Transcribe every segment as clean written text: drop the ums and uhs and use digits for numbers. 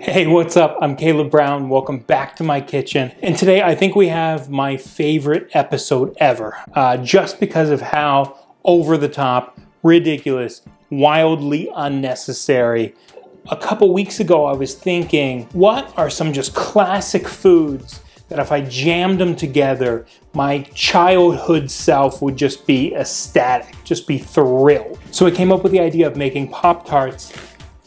Hey, what's up? I'm Caleb Brown. Welcome back to my kitchen. And today I think we have my favorite episode ever, just because of how over the top, ridiculous, wildly unnecessary. A couple weeks ago I was thinking, what are some just classic foods that if I jammed them together, my childhood self would just be ecstatic, just be thrilled. So I came up with the idea of making Pop-Tarts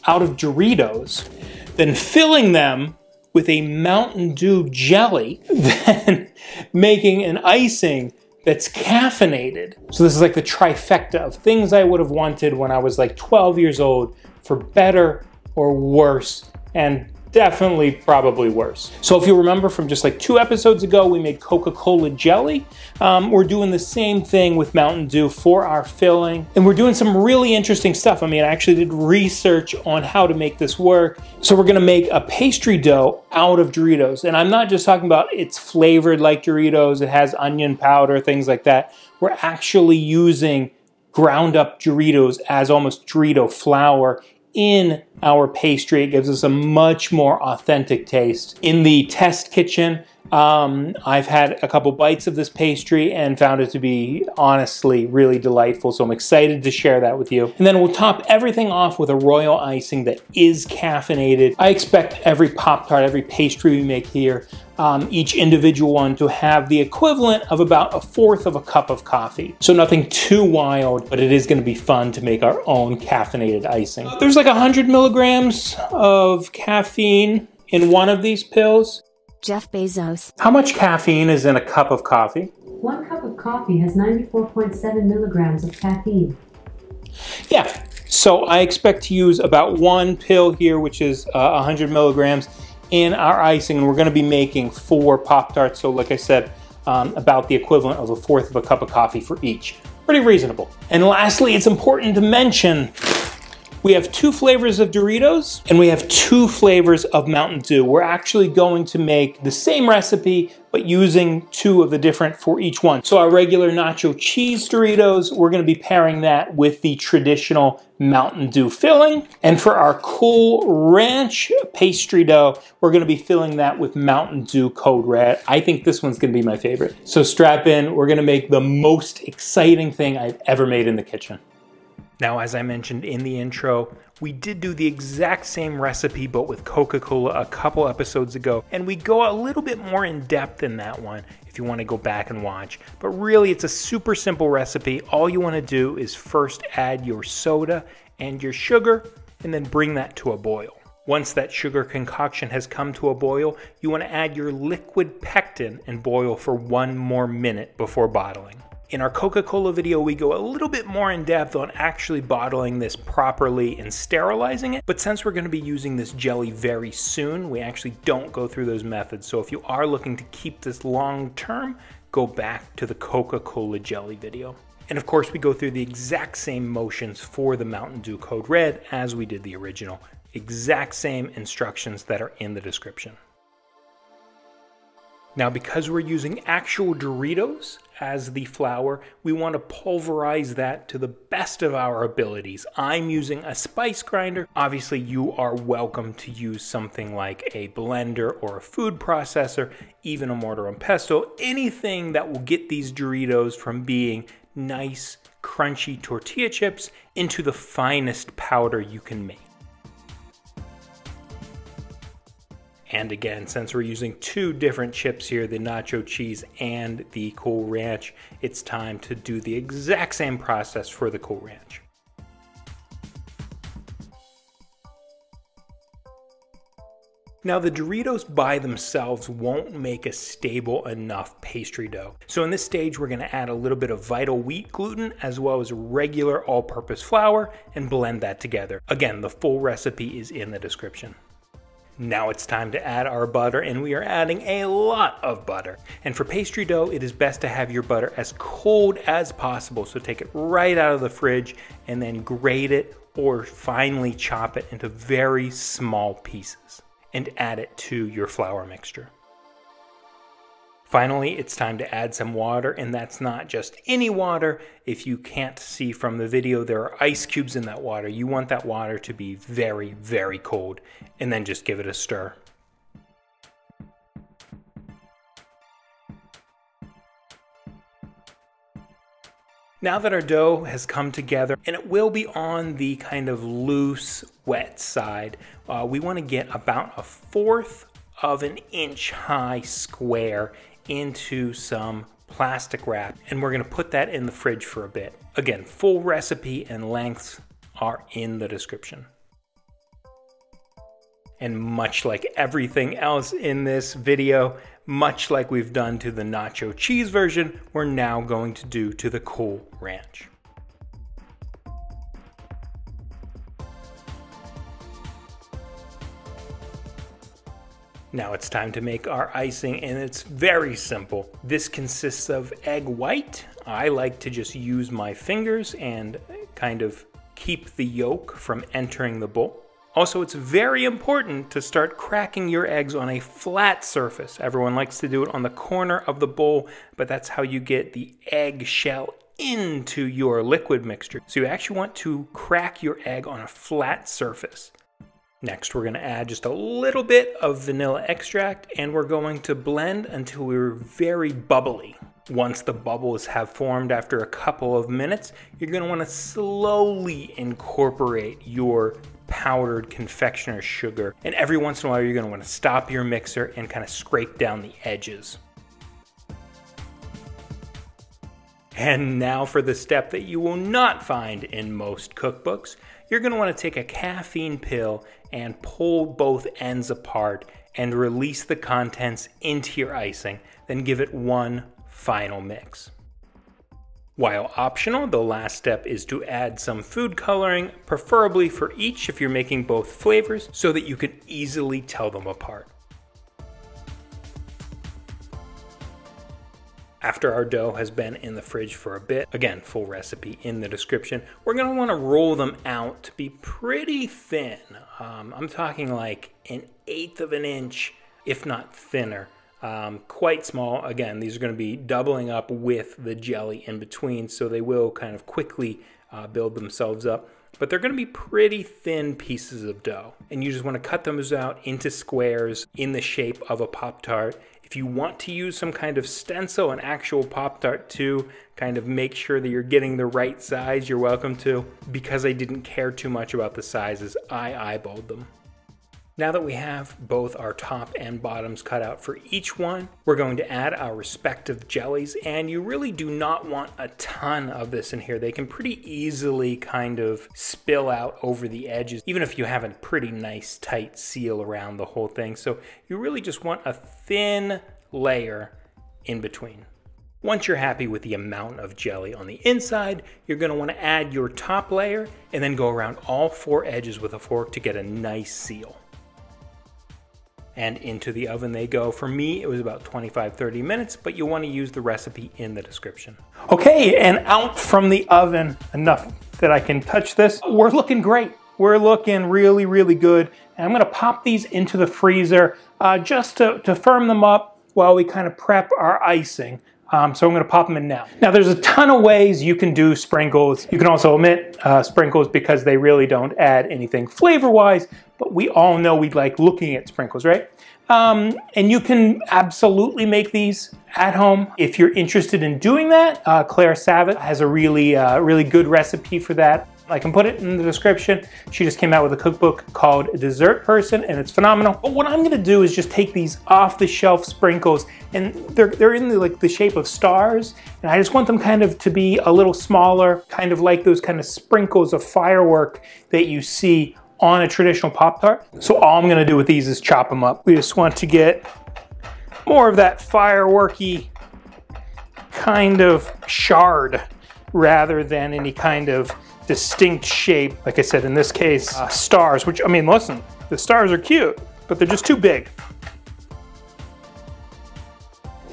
out of Doritos, then filling them with a Mountain Dew jelly, then making an icing that's caffeinated. So this is like the trifecta of things I would have wanted when I was like 12 years old, for better or worse, and definitely probably worse. So if you remember from just like 2 episodes ago, we made Coca-Cola jelly. We're doing the same thing with Mountain Dew for our filling. And we're doing some really interesting stuff. I mean, I actually did research on how to make this work. So we're gonna make a pastry dough out of Doritos. And I'm not just talking about it's flavored like Doritos, it has onion powder, things like that. We're actually using ground up Doritos as almost Dorito flour in our pastry. It gives us a much more authentic taste. In the test kitchen, I've had a couple bites of this pastry and found it to be honestly really delightful, so I'm excited to share that with you. And then we'll top everything off with a royal icing that is caffeinated. I expect every Pop-Tart, every pastry we make here, each individual one to have the equivalent of about 1/4 of a cup of coffee. So nothing too wild, but it is gonna be fun to make our own caffeinated icing. There's like 100 milligrams of caffeine in one of these pills. Jeff Bezos. How much caffeine is in a cup of coffee? 1 cup of coffee has 94.7 milligrams of caffeine. Yeah, so I expect to use about 1 pill here, which is 100 milligrams in our icing, and we're gonna be making 4 Pop-Tarts. So like I said, about the equivalent of 1/4 of a cup of coffee for each. Pretty reasonable. And lastly, it's important to mention, we have 2 flavors of Doritos and we have 2 flavors of Mountain Dew. We're actually going to make the same recipe, but using 2 of the different for each one. So our regular nacho cheese Doritos, we're gonna be pairing that with the traditional Mountain Dew filling. And for our Cool Ranch pastry dough, we're gonna be filling that with Mountain Dew Code Red. I think this one's gonna be my favorite. So strap in, we're gonna make the most exciting thing I've ever made in the kitchen. Now, as I mentioned in the intro, we did do the exact same recipe, but with Coca-Cola a couple episodes ago, and we go a little bit more in depth in that one if you want to go back and watch. But really, it's a super simple recipe. All you want to do is first add your soda and your sugar, and then bring that to a boil. Once that sugar concoction has come to a boil, you want to add your liquid pectin and boil for 1 more minute before bottling. In our Coca-Cola video, we go a little bit more in depth on actually bottling this properly and sterilizing it. But since we're going to be using this jelly very soon, we actually don't go through those methods. So if you are looking to keep this long term, go back to the Coca-Cola jelly video. And of course, we go through the exact same motions for the Mountain Dew Code Red as we did the original. Exact same instructions that are in the description. Now, because we're using actual Doritos as the flour, we want to pulverize that to the best of our abilities. I'm using a spice grinder. Obviously, you are welcome to use something like a blender or a food processor, even a mortar and pestle, anything that will get these Doritos from being nice, crunchy tortilla chips into the finest powder you can make. And again, since we're using 2 different chips here, the nacho cheese and the Cool Ranch, it's time to do the exact same process for the Cool Ranch. Now, the Doritos by themselves won't make a stable enough pastry dough. So in this stage, we're gonna add a little bit of Vital Wheat gluten as well as regular all-purpose flour and blend that together. Again, the full recipe is in the description. Now it's time to add our butter, and we are adding a lot of butter. And for pastry dough, it is best to have your butter as cold as possible. So take it right out of the fridge and then grate it or finely chop it into very small pieces and add it to your flour mixture. Finally, it's time to add some water, and that's not just any water. If you can't see from the video, there are ice cubes in that water. You want that water to be very, very cold, and then just give it a stir. Now that our dough has come together, and it will be on the kind of loose, wet side, we want to get about 1/4 of an inch high square into some plastic wrap, and we're going to put that in the fridge for a bit. Again, full recipe and lengths are in the description. And much like everything else in this video, much like we've done to the nacho cheese version, we're now going to do to the Cool Ranch. Now it's time to make our icing, and it's very simple. This consists of egg white. I like to just use my fingers and kind of keep the yolk from entering the bowl. Also, it's very important to start cracking your eggs on a flat surface. Everyone likes to do it on the corner of the bowl, but that's how you get the egg shell into your liquid mixture. So you actually want to crack your egg on a flat surface. Next, we're going to add just a little bit of vanilla extract, and we're going to blend until we're very bubbly. Once the bubbles have formed after a couple of minutes, you're going to want to slowly incorporate your powdered confectioner's sugar. And every once in a while, you're going to want to stop your mixer and kind of scrape down the edges. And now for the step that you will not find in most cookbooks. You're going to want to take a caffeine pill and pull both ends apart and release the contents into your icing, then give it one final mix. While optional, the last step is to add some food coloring, preferably for each if you're making both flavors, so that you can easily tell them apart. After our dough has been in the fridge for a bit, again, full recipe in the description, we're going to want to roll them out to be pretty thin. I'm talking like 1/8 of an inch, if not thinner. Quite small. Again, these are going to be doubling up with the jelly in between, so they will kind of quickly build themselves up. But they're going to be pretty thin pieces of dough. And you just want to cut those out into squares in the shape of a Pop-Tart. If you want to use some kind of stencil, an actual Pop-Tart to kind of make sure that you're getting the right size, you're welcome to. Because I didn't care too much about the sizes, I eyeballed them. Now that we have both our top and bottoms cut out for each one, we're going to add our respective jellies, and you really do not want a ton of this in here. They can pretty easily kind of spill out over the edges, even if you have a pretty nice tight seal around the whole thing. So you really just want a thin layer in between. Once you're happy with the amount of jelly on the inside, you're going to want to add your top layer and then go around all 4 edges with a fork to get a nice seal. And into the oven they go. For me, it was about 25-30 minutes, but you'll want to use the recipe in the description. Okay, and out from the oven, enough that I can touch this. We're looking great. We're looking really, really good. And I'm gonna pop these into the freezer just to firm them up while we kind of prep our icing. So I'm gonna pop them in now. Now there's a ton of ways you can do sprinkles. You can also omit sprinkles because they really don't add anything flavor-wise, but we all know we like looking at sprinkles, right? And you can absolutely make these at home. If you're interested in doing that, Claire Savitt has a really good recipe for that. I can put it in the description. She just came out with a cookbook called Dessert Person, and it's phenomenal. But what I'm gonna do is just take these off-the-shelf sprinkles, and they're in the shape of stars, and I just want them kind of to be a little smaller, kind of like those kind of sprinkles of firework that you see on a traditional Pop-Tart. So all I'm gonna do with these is chop them up. We just want to get more of that fireworky kind of shard rather than any kind of distinct shape. Like I said, in this case, stars, which, I mean, listen, the stars are cute, but they're just too big.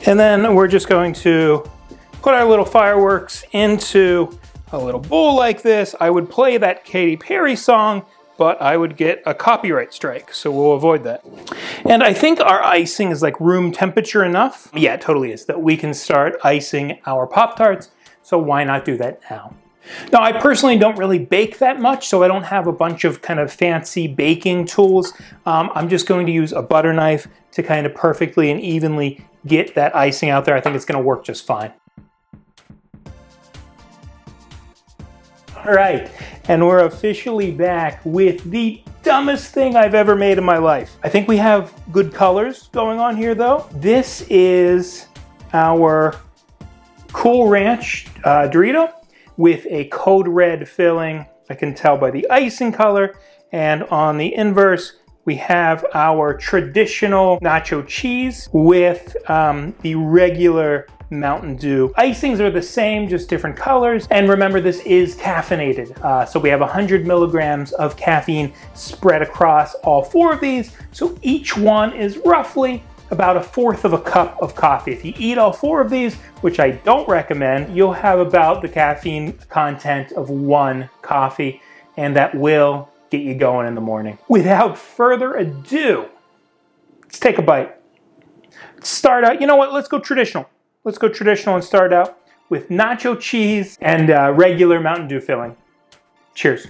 And then we're just going to put our little fireworks into a little bowl like this. I would play that Katy Perry song, but I would get a copyright strike, so we'll avoid that. And I think our icing is like room temperature enough. Yeah, it totally is, that we can start icing our Pop-Tarts, so why not do that now? Now, I personally don't really bake that much, so I don't have a bunch of kind of fancy baking tools. I'm just going to use a butter knife to kind of perfectly and evenly get that icing out there. I think it's going to work just fine. All right, and we're officially back with the dumbest thing I've ever made in my life. I think we have good colors going on here, though. This is our Cool Ranch Dorito with a Code Red filling. I can tell by the icing color. And on the inverse, we have our traditional nacho cheese with the regular Mountain Dew. Icings are the same, just different colors. And remember, this is caffeinated. So we have 100 milligrams of caffeine spread across all 4 of these. So each one is roughly about 1/4 of a cup of coffee. If you eat all 4 of these, which I don't recommend, you'll have about the caffeine content of 1 coffee, and that will get you going in the morning. Without further ado, let's take a bite. Start out, you know what, let's go traditional. Let's go traditional and start out with nacho cheese and regular Mountain Dew filling. Cheers.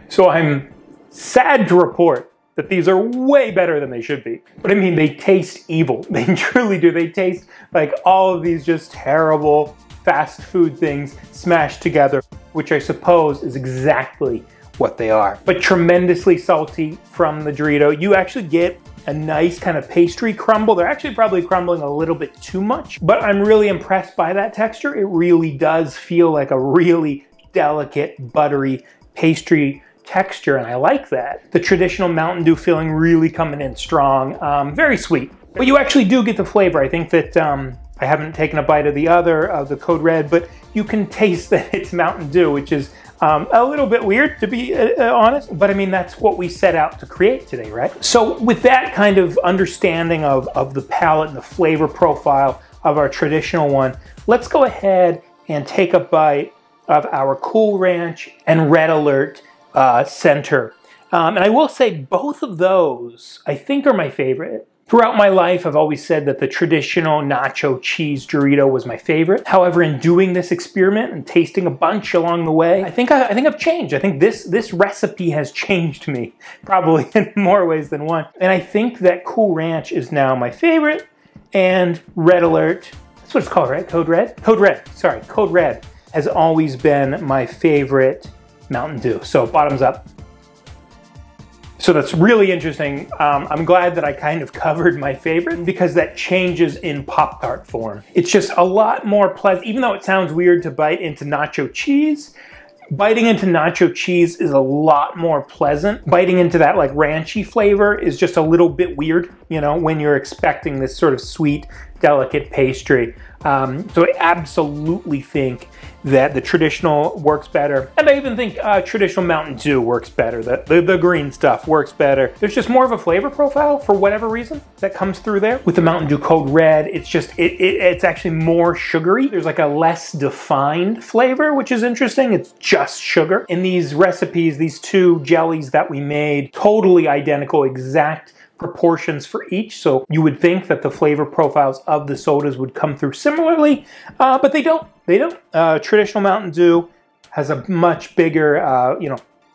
So I'm sad to report that these are way better than they should be. But I mean, they taste evil. They truly do. They taste like all of these just terrible fast food things smashed together, which I suppose is exactly what they are. But tremendously salty from the Dorito. You actually get a nice kind of pastry crumble. They're actually probably crumbling a little bit too much, but I'm really impressed by that texture. It really does feel like a really delicate, buttery pastry texture, and I like that. The traditional Mountain Dew filling really coming in strong, very sweet. But you actually do get the flavor. I think that I haven't taken a bite of the other, of the Code Red, but you can taste that it's Mountain Dew, which is a little bit weird, to be honest. But I mean, that's what we set out to create today, right? So with that kind of understanding of the palate and the flavor profile of our traditional one, let's go ahead and take a bite of our Cool Ranch and Red Alert center. And I will say both of those, I think, are my favorite. Throughout my life, I've always said that the traditional nacho cheese Dorito was my favorite. However, in doing this experiment and tasting a bunch along the way, I think I've changed. I think this recipe has changed me, probably in more ways than one. And I think that Cool Ranch is now my favorite, and Red Alert, that's what it's called, right? Code Red? Code Red, sorry, Code Red has always been my favorite Mountain Dew. So bottoms up. So that's really interesting. I'm glad that I kind of covered my favorite because that changes in Pop-Tart form. It's just a lot more pleasant. Even though it sounds weird to bite into nacho cheese, biting into nacho cheese is a lot more pleasant. Biting into that like ranchy flavor is just a little bit weird, you know, when you're expecting this sort of sweet, delicate pastry. So I absolutely think that the traditional works better. And I even think traditional Mountain Dew works better. The green stuff works better. There's just more of a flavor profile for whatever reason that comes through there. With the Mountain Dew Code Red, it's just, it's actually more sugary. There's like a less defined flavor, which is interesting. It's just sugar. In these recipes, these 2 jellies that we made, totally identical, exact proportions for each, so you would think that the flavor profiles of the sodas would come through similarly, but they don't. They don't. Traditional Mountain Dew has a much bigger,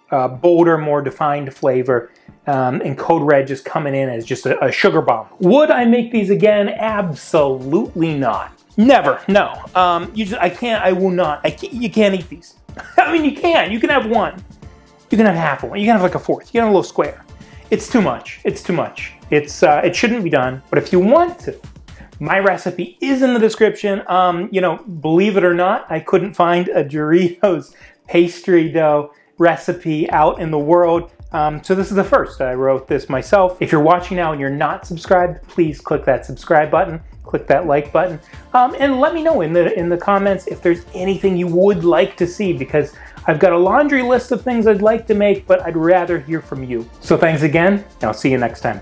bolder, more defined flavor, and Code Red just coming in as just a sugar bomb. Would I make these again? Absolutely not. Never. No. I will not. You can't eat these. I mean, you can. You can have one. You can have half of one. You can have like a fourth. You can have a little square. It's too much. It's too much. It shouldn't be done. But if you want to, my recipe is in the description. Believe it or not, I couldn't find a Doritos pastry dough recipe out in the world. So this is the first. I wrote this myself. If you're watching now and you're not subscribed, please click that subscribe button. Click that like button. And let me know in the comments if there's anything you would like to see, because I've got a laundry list of things I'd like to make, but I'd rather hear from you. So thanks again, and I'll see you next time.